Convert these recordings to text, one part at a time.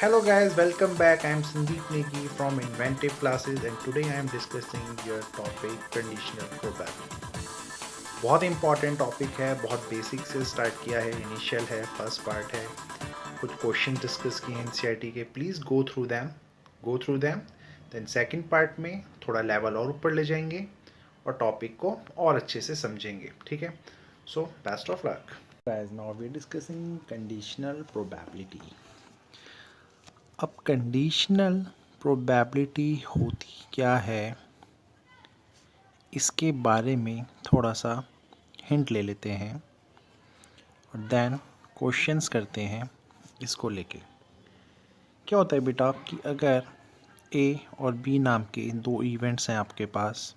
Hello guys, welcome back. I am Sandeep Negi from Inventive Classes and today I am discussing your topic conditional probability. बहुत important topic है, बहुत basic से start किया है, initial है, first part है, कुछ क्वेश्चन डिस्कस किए हैं एनसीईआरटी के, please go through them. Then second part में थोड़ा लेवल और ऊपर ले जाएंगे और टॉपिक को और अच्छे से समझेंगे, ठीक है। So best of luck guys. Now we are discussing conditional probability. अब कंडीशनल प्रोबेबिलिटी होती क्या है, इसके बारे में थोड़ा सा हिंट ले लेते हैं और देन क्वेश्चंस करते हैं इसको लेके। क्या होता है बेटा कि अगर ए और बी नाम के दो इवेंट्स हैं आपके पास,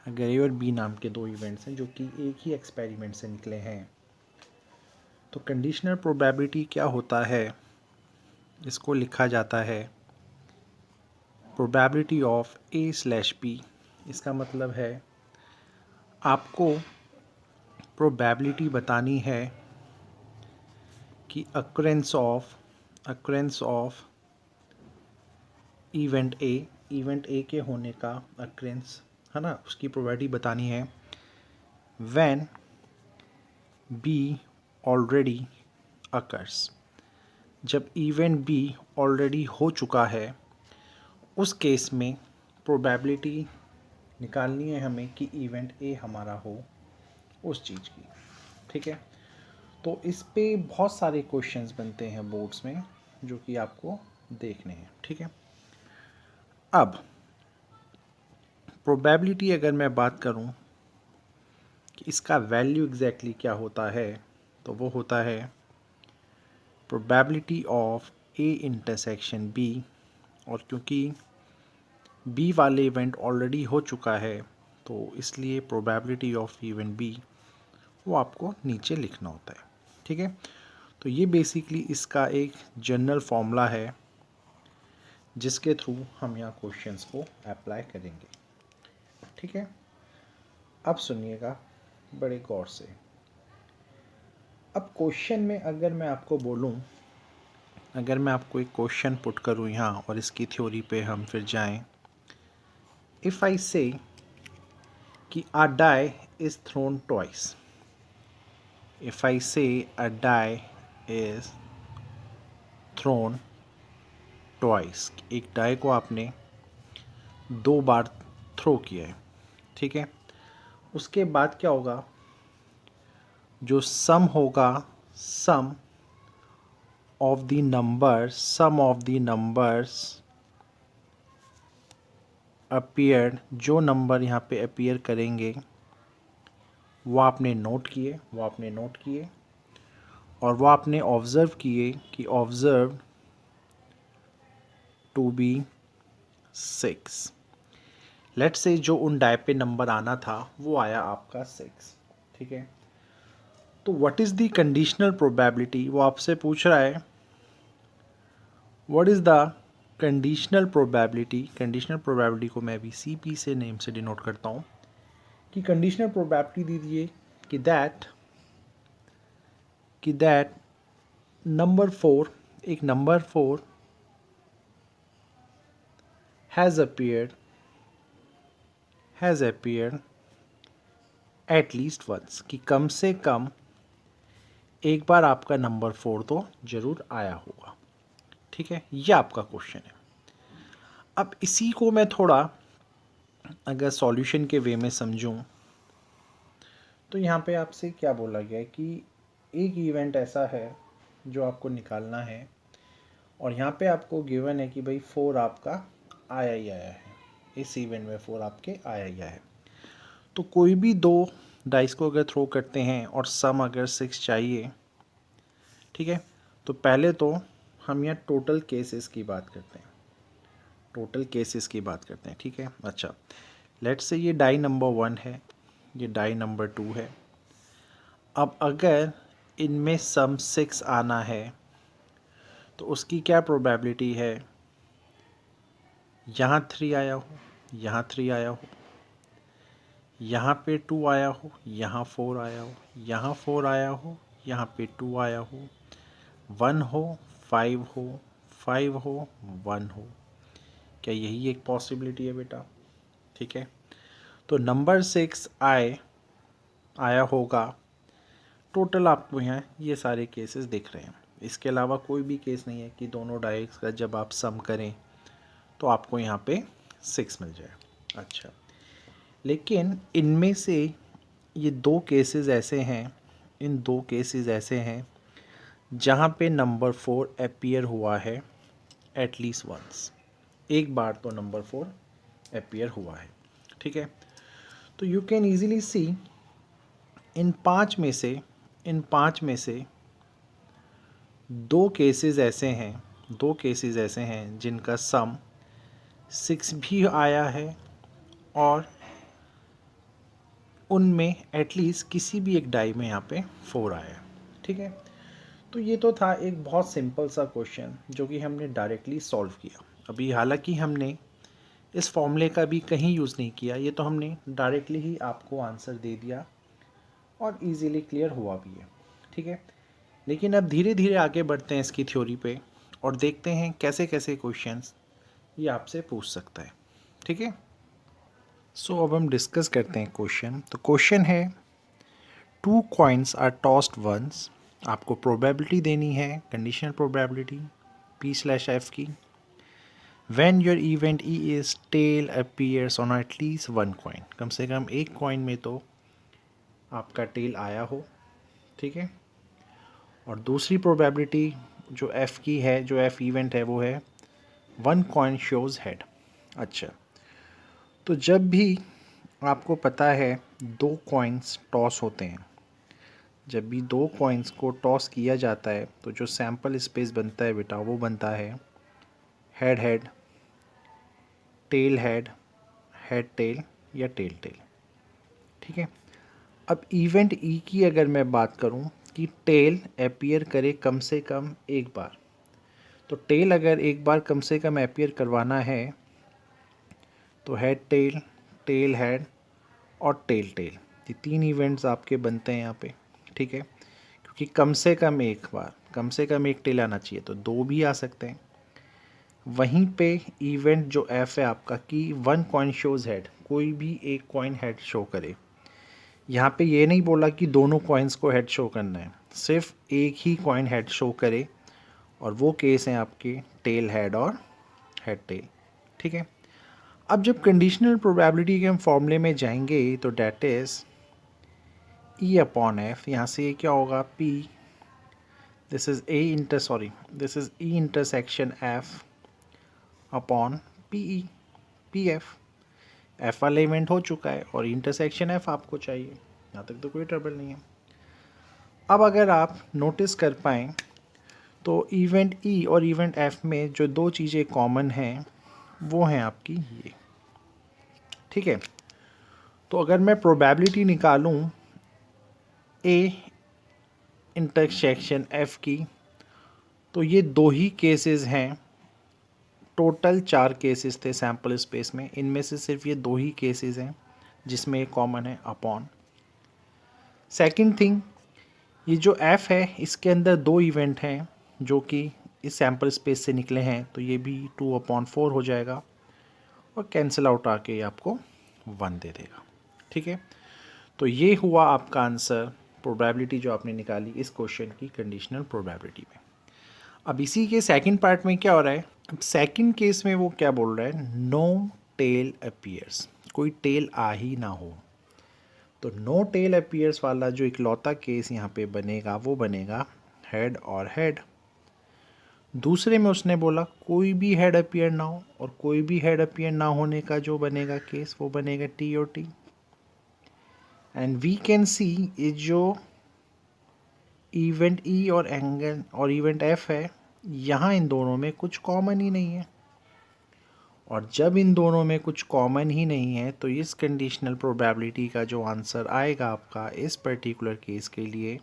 अगर ए और बी नाम के दो इवेंट्स हैं जो कि एक ही एक्सपेरिमेंट से निकले हैं, तो कंडीशनल प्रोबेबिलिटी क्या होता है, इसको लिखा जाता है probability of A slash B. इसका मतलब है आपको प्रोबेबिलिटी बतानी है कि अक्रेंस ऑफ इवेंट ए के होने का अक्रेंस है ना, उसकी प्रोबेबिलिटी बतानी है व्हेन बी ऑलरेडी अकर्स। जब इवेंट बी ऑलरेडी हो चुका है, उस केस में प्रोबेबिलिटी निकालनी है हमें कि इवेंट ए हमारा हो उस चीज़ की, ठीक है। तो इस पे बहुत सारे क्वेश्चंस बनते हैं बोर्ड्स में जो कि आपको देखने हैं, ठीक है। अब प्रोबेबिलिटी अगर मैं बात करूं कि इसका वैल्यू एग्जैक्टली क्या होता है, तो वो होता है probability of A intersection B. और क्योंकि बी वाले इवेंट ऑलरेडी हो चुका है, तो इसलिए प्रोबेबिलिटी ऑफ इवेंट बी वो आपको नीचे लिखना होता है, ठीक है। तो ये बेसिकली इसका एक जनरल फॉर्मूला है जिसके थ्रू हम यहाँ क्वेश्चंस को अप्लाई करेंगे, ठीक है। अब सुनिएगा बड़े गौर से। अब क्वेश्चन में अगर मैं आपको बोलूँ, अगर मैं आपको एक क्वेश्चन पुट करूँ यहाँ और इसकी थ्योरी पे हम फिर जाएं। इफ़ आई से कि a die is thrown twice, if I say a die is thrown twice, एक डाई को आपने दो बार थ्रो किया है, ठीक है। उसके बाद क्या होगा, जो सम होगा, सम सम ऑफ द नंबर्स अपीयर, जो नंबर यहाँ पे अपीयर करेंगे वो आपने नोट किए और वो आपने ऑब्ज़र्व किए कि ऑब्ज़र्व टू बी 6। लेट से जो उन डाई पे नंबर आना था वो आया आपका 6, ठीक है। तो what is the conditional probability, वो आपसे पूछ रहा है what is the conditional probability को मैं अभी CP से नेम से डिनोट करता हूँ कि कंडीशनल प्रोबेबिलिटी दीजिए कि दैट नंबर 4, एक number 4 has appeared at least once, कि कम से कम एक बार आपका नंबर 4 तो ज़रूर आया होगा, ठीक है। यह आपका क्वेश्चन है। अब इसी को मैं थोड़ा अगर सॉल्यूशन के वे में समझूं, तो यहाँ पे आपसे क्या बोला गया है कि एक इवेंट ऐसा है जो आपको निकालना है और यहाँ पे आपको गिवन है कि भाई 4 आपका आया ही आया है, इस इवेंट में 4 आपके आया ही आया है। तो कोई भी दो डाइस को अगर थ्रो करते हैं और सम अगर 6 चाहिए, ठीक है, तो पहले तो हम यहाँ टोटल केसेस की बात करते हैं, ठीक है। अच्छा, लेट्स से ये डाई नंबर 1 है, ये डाई नंबर 2 है। अब अगर इनमें सम 6 आना है तो उसकी क्या प्रोबेबिलिटी है, यहाँ 3 आया हो, यहाँ 3 आया हो, यहाँ पे 2 आया हो, यहाँ 4 आया हो, यहाँ 4 आया हो, यहाँ पे 2 आया हो, 1 हो, 5 हो, 5 हो 1 हो, क्या यही एक पॉसिबिलिटी है बेटा? ठीक है, तो नंबर 6 आया होगा। टोटल आपको यहाँ ये सारे केसेस दिख रहे हैं, इसके अलावा कोई भी केस नहीं है कि दोनों डायरेक्ट्स का जब आप सम करें तो आपको यहाँ पे 6 मिल जाए। अच्छा, लेकिन इनमें से ये दो केसेस ऐसे हैं, इन दो केसेस ऐसे हैं जहाँ पे नंबर 4 अपीयर हुआ है एटलीस्ट वंस, एक बार तो नंबर 4 अपीयर हुआ है। ठीक है, तो यू कैन ईजिली सी इन पाँच में से दो केसेस ऐसे हैं जिनका सम 6 भी आया है और उनमें एटलीस्ट किसी भी एक डाई में यहाँ पे 4 आया है। ठीक है, तो ये तो था एक बहुत सिंपल सा क्वेश्चन जो कि हमने डायरेक्टली सॉल्व किया। अभी हालांकि हमने इस फॉर्मूले का भी कहीं यूज़ नहीं किया, ये तो हमने डायरेक्टली ही आपको आंसर दे दिया और इजीली क्लियर हुआ भी है। ठीक है, लेकिन अब धीरे धीरे आगे बढ़ते हैं इसकी थ्योरी पे और देखते हैं कैसे कैसे क्वेश्चंस ये आपसे पूछ सकता है। ठीक है, सो अब हम डिस्कस करते हैं क्वेश्चन। तो क्वेश्चन है 2 कॉइन्स आर टॉस्ड वंस, आपको प्रोबेबिलिटी देनी है, कंडीशनल प्रोबेबिलिटी P/F की। When your event E is tail appears on at least 1 coin, कम से कम एक कॉइन में तो आपका टेल आया हो। ठीक है, और दूसरी प्रोबेबिलिटी जो F की है, जो F इवेंट है वो है 1 कॉइन शोज हेड। अच्छा, तो जब भी आपको पता है दो कॉइन्स टॉस होते हैं, जब भी दो कॉइन्स को टॉस किया जाता है तो जो सैम्पल स्पेस बनता है बेटा वो बनता है head head, tail head, head tail या टेल टेल। ठीक है, अब इवेंट ई की अगर मैं बात करूं कि टेल अपीयर करे कम से कम एक बार, तो टेल अगर एक बार कम से कम अपीयर करवाना है तो हेड टेल हेड और टेल टेल, ये तीन इवेंट्स आपके बनते हैं यहाँ पे। ठीक है, क्योंकि कम से कम एक बार, कम से कम एक टेल आना चाहिए, तो दो भी आ सकते हैं। वहीं पे इवेंट जो एफ है आपका कि 1 कॉइन शोज हेड, कोई भी एक कॉइन हेड शो करे। यहाँ पे ये नहीं बोला कि दोनों कॉइन्स को हेड शो करना है, सिर्फ एक ही कॉइन हेड शो करे, और वो केस हैं आपके टेल हेड और हेड टेल। ठीक है, अब जब कंडीशनल प्रोबेबिलिटी के हम फॉर्मूले में जाएंगे तो that is E upon F, यहाँ से ये क्या होगा P, this is this is E intersection F upon P E, P F. F वाला इवेंट हो चुका है और इंटरसेक्शन एफ आपको चाहिए, यहाँ तक तो कोई ट्रबल नहीं है। अब अगर आप नोटिस कर पाएँ तो इवेंट ई और इवेंट एफ में जो दो चीज़ें कॉमन हैं वो हैं आपकी ये। ठीक है, तो अगर मैं प्रोबेबिलिटी निकालूं ए इंटरसेक्शन एफ की, तो ये दो ही केसेस हैं, टोटल 4 केसेस थे सैम्पल स्पेस में, इनमें से सिर्फ ये दो ही केसेस हैं जिसमें एक कॉमन है अपॉन। सेकंड थिंग, ये जो एफ है इसके अंदर दो इवेंट हैं जो कि इस सैम्पल स्पेस से निकले हैं, तो ये भी 2/4 हो जाएगा और कैंसिल आउट आके ये आपको 1 दे देगा। ठीक है, तो ये हुआ आपका आंसर, प्रोबेबिलिटी जो आपने निकाली इस क्वेश्चन की कंडीशनल प्रोबेबिलिटी में। अब इसी के सेकंड पार्ट में क्या हो रहा है, अब सेकंड केस में वो क्या बोल रहा है, नो टेल अपीयर्स, कोई टेल आ ही ना हो। तो नो टेल अपीयर्स वाला जो इकलौता केस यहाँ पे बनेगा वो बनेगा हेड और हेड। दूसरे में उसने बोला कोई भी हेड अपीयर ना हो, और कोई भी हेड अपीयर ना होने का जो बनेगा केस वो बनेगा टी और T. And we can see ये जो इवेंट ई और एंगल और इवेंट एफ है, यहाँ इन दोनों में कुछ कॉमन ही नहीं है, और जब इन दोनों में कुछ कॉमन ही नहीं है तो इस कंडीशनल प्रोबेबिलिटी का जो आंसर आएगा आपका इस पर्टिकुलर केस के लिए,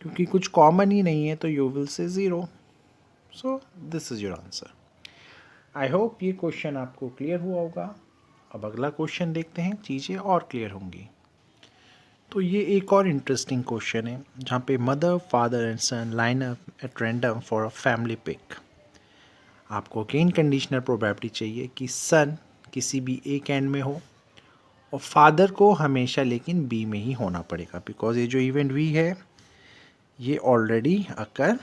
क्योंकि कुछ कॉमन ही नहीं है तो you will say 0। So this is your answer. I hope ये क्वेश्चन आपको क्लियर हुआ होगा। अब अगला क्वेश्चन देखते हैं, चीज़ें और क्लियर होंगी। तो ये एक और इंटरेस्टिंग क्वेश्चन है जहाँ पे mother father and son line up at random for a family pic. आपको अगेन कंडीशनल प्रोबेबिलिटी चाहिए कि सन किसी भी एक एंड में हो और फादर को हमेशा लेकिन बी में ही होना पड़ेगा, बिकॉज ये जो इवेंट वी है ये ऑलरेडी अकर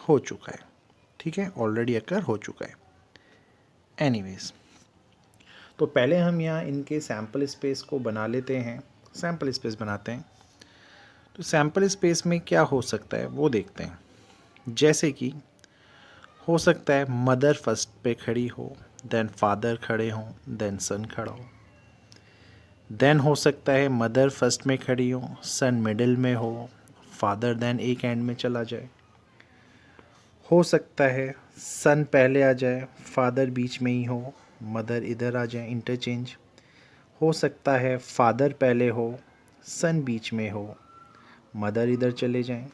हो चुका है। ठीक है, ऑलरेडी अकर हो चुका है। एनीवेज, तो पहले हम यहाँ इनके सैम्पल स्पेस को बना लेते हैं। सैम्पल स्पेस बनाते हैं, तो सैम्पल स्पेस में क्या हो सकता है वो देखते हैं। जैसे कि हो सकता है मदर फर्स्ट पे खड़ी हो, देन फादर खड़े हों, देन सन खड़ा हो। देन हो सकता है मदर फर्स्ट में खड़ी हो, सन मिडिल में हो, फादर देन एक एंड में चला जाए। हो सकता है सन पहले आ जाए, फादर बीच में ही हो, मदर इधर आ जाए, इंटरचेंज। हो सकता है फादर पहले हो, सन बीच में हो, मदर इधर चले जाएं।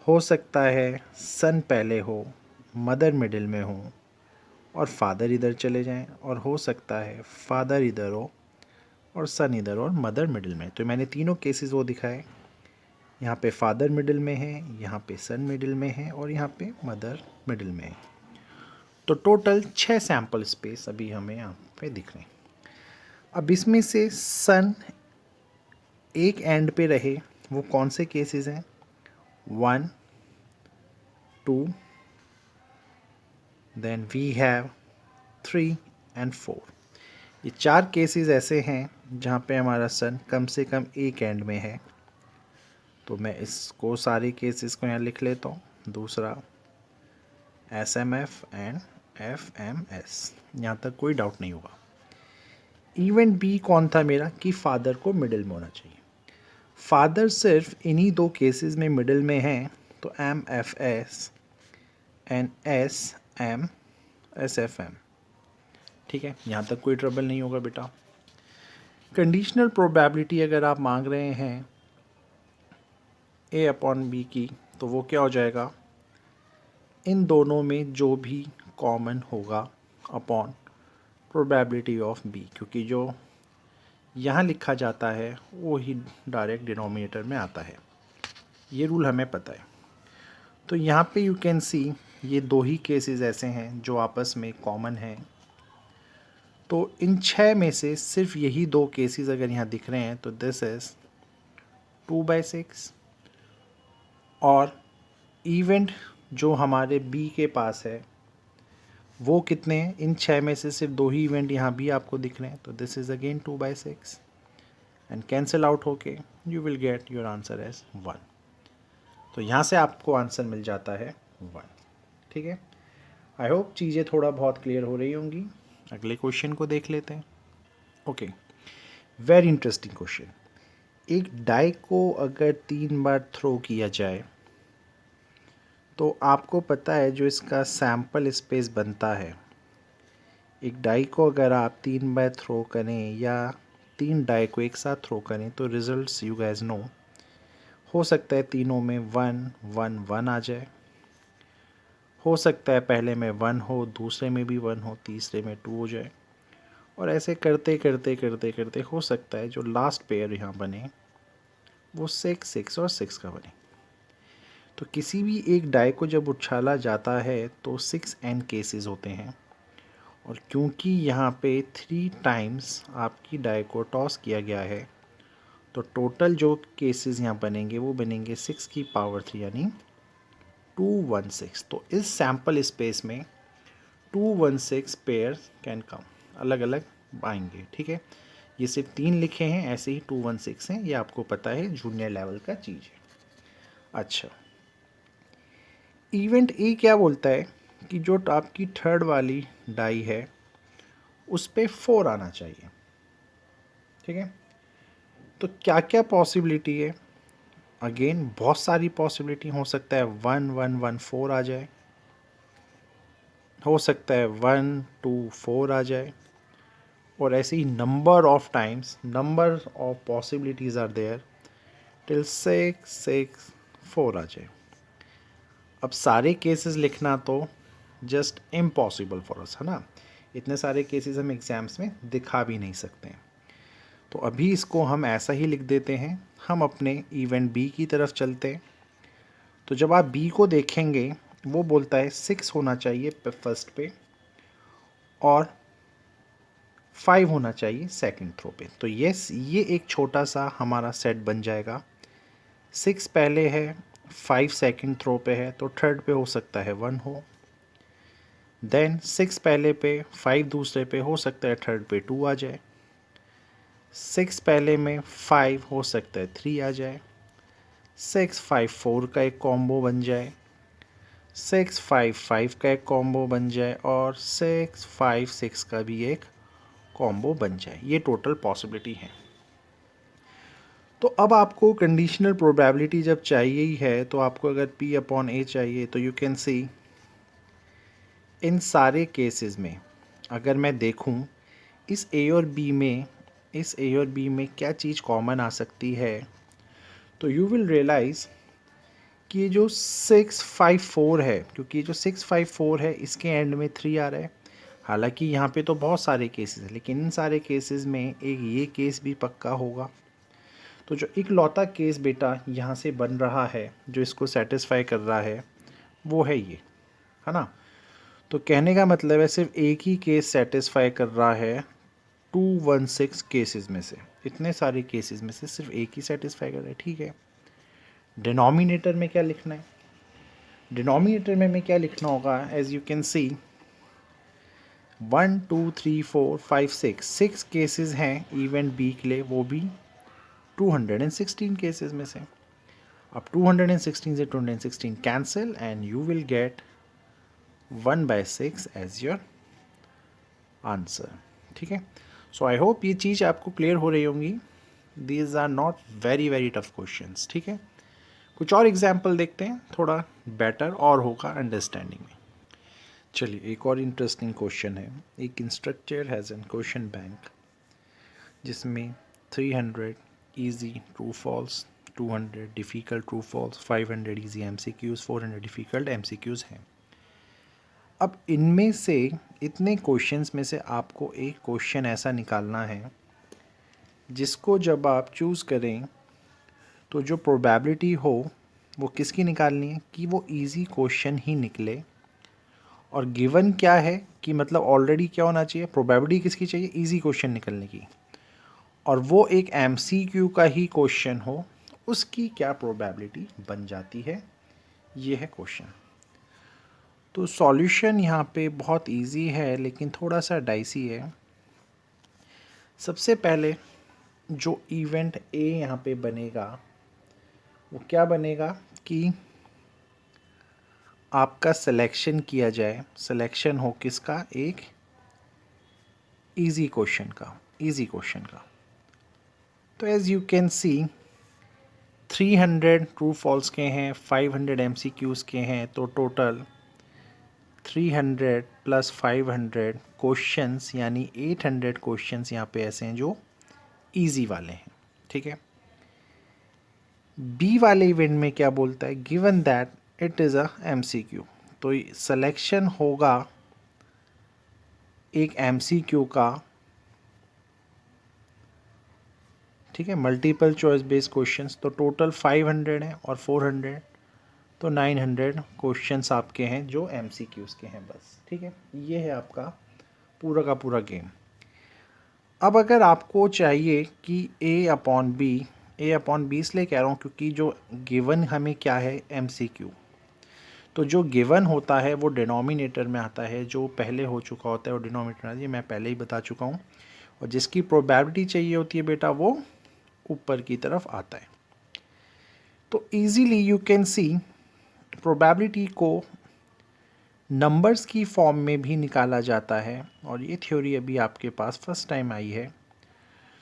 हो सकता है सन पहले हो, मदर मिडिल में हो और फादर इधर चले जाएं। और हो सकता है फादर इधर हो और सन इधर और मदर मिडिल में। तो मैंने तीनों केसेस वो दिखाए। यहाँ पे फादर मिडिल में है, यहाँ पे सन मिडिल में है और यहाँ पे मदर मिडिल में है। तो टोटल 6 सैम्पल स्पेस अभी हमें यहाँ पे दिख रहे हैं। अब इसमें से सन एक एंड पे रहे वो कौन से केसेस हैं? 1, 2, देन वी हैव 3 एंड 4। ये 4 केसेस ऐसे हैं जहाँ पे हमारा सन कम से कम एक एंड में है। तो मैं इसको सारे केसेस को यहाँ लिख लेता हूँ। दूसरा SMF एंड FMS, यहाँ तक कोई डाउट नहीं होगा। इवेंट बी कौन था मेरा कि फादर को मिडिल में होना चाहिए। फादर सिर्फ इन्हीं 2 केसेस में मिडिल में हैं, तो MFS एंड SMSFM। ठीक है, यहाँ तक कोई ट्रबल नहीं होगा बेटा। कंडीशनल प्रोबेबिलिटी अगर आप मांग रहे हैं A/B की, तो वो क्या हो जाएगा? इन दोनों में जो भी कॉमन होगा अपॉन प्रोबेबिलिटी ऑफ B, क्योंकि जो यहाँ लिखा जाता है वो ही डायरेक्ट डिनोमिनेटर में आता है। ये रूल हमें पता है। तो यहाँ पे यू कैन सी ये 2 ही केसेस ऐसे हैं जो आपस में कॉमन हैं। तो इन 6 में से सिर्फ यही 2 केसेस अगर यहाँ दिख रहे हैं, तो दिस इज़ 2/6। और इवेंट जो हमारे बी के पास है वो कितने हैं? इन 6 में से सिर्फ 2 ही इवेंट यहाँ भी आपको दिख रहे हैं, तो this is again 2/6 and cancel out होके you will get your answer as 1। तो यहाँ से आपको आंसर मिल जाता है 1। ठीक है, आई होप चीज़ें थोड़ा बहुत क्लियर हो रही होंगी। अगले क्वेश्चन को देख लेते हैं। Okay, very interesting question. एक डाई को अगर 3 बार थ्रो किया जाए तो आपको पता है जो इसका सैम्पल स्पेस बनता है, एक डाई को अगर आप 3 बार थ्रो करें या 3 डाई को एक साथ थ्रो करें तो रिजल्ट्स यू गाइस नो। हो सकता है तीनों में 1 1 1 आ जाए, हो सकता है पहले में 1 हो, दूसरे में भी 1 हो, तीसरे में 2 हो जाए, और ऐसे करते करते करते करते हो सकता है जो लास्ट पेयर यहाँ बने वो 6 6 और 6 का बने। तो किसी भी एक डाई को जब उछाला जाता है तो 6 एन केसेस होते हैं, और क्योंकि यहाँ पे 3 टाइम्स आपकी डाई को टॉस किया गया है तो टोटल जो केसेस यहाँ बनेंगे वो बनेंगे 6 की पावर 3 यानी 216। तो इस सैम्पल स्पेस में 216 पेयर कैन कम, अलग अलग आएंगे। ठीक है, ये सिर्फ 3 लिखे हैं, ऐसे ही 216 हैं, ये आपको पता है जूनियर लेवल का चीज़ है। अच्छा, इवेंट ए क्या बोलता है कि जो आपकी थर्ड वाली डाई है उस पर 4 आना चाहिए। ठीक है, तो क्या क्या पॉसिबिलिटी है? अगेन बहुत सारी पॉसिबिलिटी हो सकता है 1 1 1 4 आ जाए, हो सकता है 1 2 4 आ जाए, और ऐसे ही number of times, number of possibilities are there till 6 6 4 आ जाए। अब सारे केसेस लिखना तो जस्ट इम्पॉसिबल फॉर अस, है ना। इतने सारे केसेस हम एग्ज़ाम्स में दिखा भी नहीं सकते हैं। तो अभी इसको हम ऐसा ही लिख देते हैं, हम अपने इवेंट बी की तरफ चलते हैं। तो जब आप बी को देखेंगे वो बोलता है 6 होना चाहिए फर्स्ट पे और 5 होना चाहिए सेकंड थ्रो पे। तो यस, ये एक छोटा सा हमारा सेट बन जाएगा। 6 पहले है, 5 सेकंड थ्रो पे है, तो थर्ड पे हो सकता है 1 हो। देन 6 पहले पे, 5 दूसरे पे, हो सकता है थर्ड पे 2 आ जाए। 6 पहले में, 5 हो सकता है 3 आ जाए। 6 5 4 का एक कॉम्बो बन जाए। 6 5 5 का एक कॉम्बो बन जाए और 6 5 6 का भी एक कॉम्बो बन जाए। ये टोटल पॉसिबिलिटी है। तो अब आपको कंडीशनल प्रोबेबिलिटी जब चाहिए ही है, तो आपको अगर P अपॉन A चाहिए, तो यू कैन सी इन सारे केसेस में अगर मैं देखूं इस A और B में क्या चीज़ कॉमन आ सकती है, तो यू विल रियलाइज़ कि ये जो 654 है, क्योंकि ये जो 654 है इसके एंड में 3 आ रहा है। हालांकि यहाँ पे तो बहुत सारे केसेस हैं, लेकिन इन सारे केसेस में एक ये केस भी पक्का होगा। तो जो इकलौता केस बेटा यहाँ से बन रहा है, जो इसको सेटिस्फाई कर रहा है, वो है ये, है ना। तो कहने का मतलब है सिर्फ एक ही केस सेटिस्फाई कर रहा है 216 केसेस में से। इतने सारे केसेस में से सिर्फ एक ही सेटिस्फाई कर रहा है, ठीक है। डिनोमिनेटर में क्या लिखना है? डिनोमिनेटर में हमें क्या लिखना होगा? As you can see 1 2 3 4 5 6 cases हैं इवेंट बी के लिए, वो भी 216 केसेस में से। अब 216 से 216 cancel and you will get 1/6 as your answer, ठीक है। सो आई होप ये चीज़ आपको क्लियर हो रही होंगी। These are not very very tough questions, ठीक है। कुछ और एग्जाम्पल देखते हैं, थोड़ा बेटर और होगा अंडरस्टैंडिंग में। चलिए एक और इंटरेस्टिंग क्वेश्चन है। एक instructor has an question bank जिसमें 300 easy true false, 200 difficult true false, 500 easy MCQs, 400 difficult MCQs हैं। अब इनमें से इतने क्वेश्चंस में से आपको एक क्वेश्चन ऐसा निकालना है जिसको जब आप चूज़ करें तो जो प्रोबेबिलिटी हो वो किसकी निकालनी है कि वो इजी क्वेश्चन ही निकले। और गिवन क्या है कि मतलब ऑलरेडी क्या होना चाहिए, प्रोबेबिलिटी किसकी चाहिए, इजी क्वेश्चन निकलने की। और वो एक एमसीक्यू का ही क्वेश्चन हो, उसकी क्या प्रोबेबिलिटी बन जाती है, ये है क्वेश्चन। तो सॉल्यूशन यहाँ पे बहुत इजी है लेकिन थोड़ा सा डाइसी है। सबसे पहले जो इवेंट ए यहाँ पे बनेगा वो क्या बनेगा कि आपका सिलेक्शन किया जाए, सिलेक्शन हो किसका, एक इजी क्वेश्चन का। तो as you can see 300 true false के हैं, 500 एमसीक्यूज़ के हैं, तो टोटल 300 प्लस 500 क्वेश्चंस यानी 800 क्वेश्चंस यहाँ पे ऐसे हैं जो इजी वाले हैं, ठीक है। बी वाले इवेंट में क्या बोलता है, given that it is a MCQ, तो सिलेक्शन होगा एक एमसीक्यू का, ठीक है, मल्टीपल चॉइस बेस्ड क्वेश्चंस। तो टोटल 500 है और 400, तो 900 क्वेश्चंस आपके हैं जो एमसीक्यूज़ के हैं बस, ठीक है। ये है आपका पूरा का पूरा गेम। अब अगर आपको चाहिए कि ए अपॉन बी इसलिए कह रहा हूँ क्योंकि जो गिवन हमें क्या है, एमसीक्यू, तो जो गिवन होता है वो डिनोमिनेटर में आता है, जो पहले हो चुका होता है वो डिनोमिनेटर में आता है, ये मैं पहले ही बता चुका हूँ। और जिसकी प्रोबेबिलिटी चाहिए होती है बेटा वो ऊपर की तरफ आता है। तो easily you can C probability को नंबर्स की फॉर्म में भी निकाला जाता है, और ये थ्योरी अभी आपके पास फर्स्ट टाइम आई है।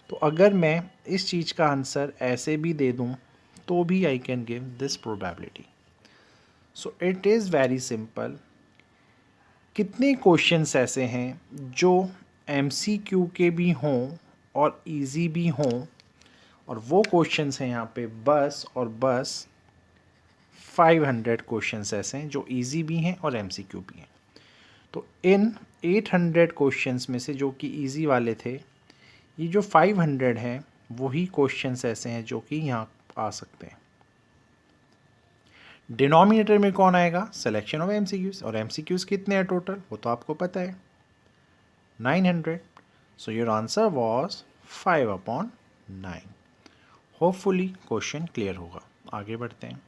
तो अगर मैं इस चीज़ का आंसर ऐसे भी दे दूं तो भी I can give this probability. So it is very simple. कितने क्वेश्चंस ऐसे हैं जो एमसीक्यू के भी हों और इजी भी हों, और वो क्वेश्चंस हैं यहाँ पे बस और बस 500 क्वेश्चंस ऐसे हैं जो इजी भी हैं और एमसीक्यू भी हैं। तो इन 800 क्वेश्चंस में से जो कि इजी वाले थे, ये जो 500 हैं वही क्वेश्चंस ऐसे हैं जो कि यहाँ आ सकते हैं, डिनोमिनेटर में कौन आएगा? सिलेक्शन ऑफ MCQs, और MCQs कितने हैं टोटल वो तो आपको पता है 900. So your answer was 5/9. Hopefully question clear होगा. आगे बढ़ते हैं.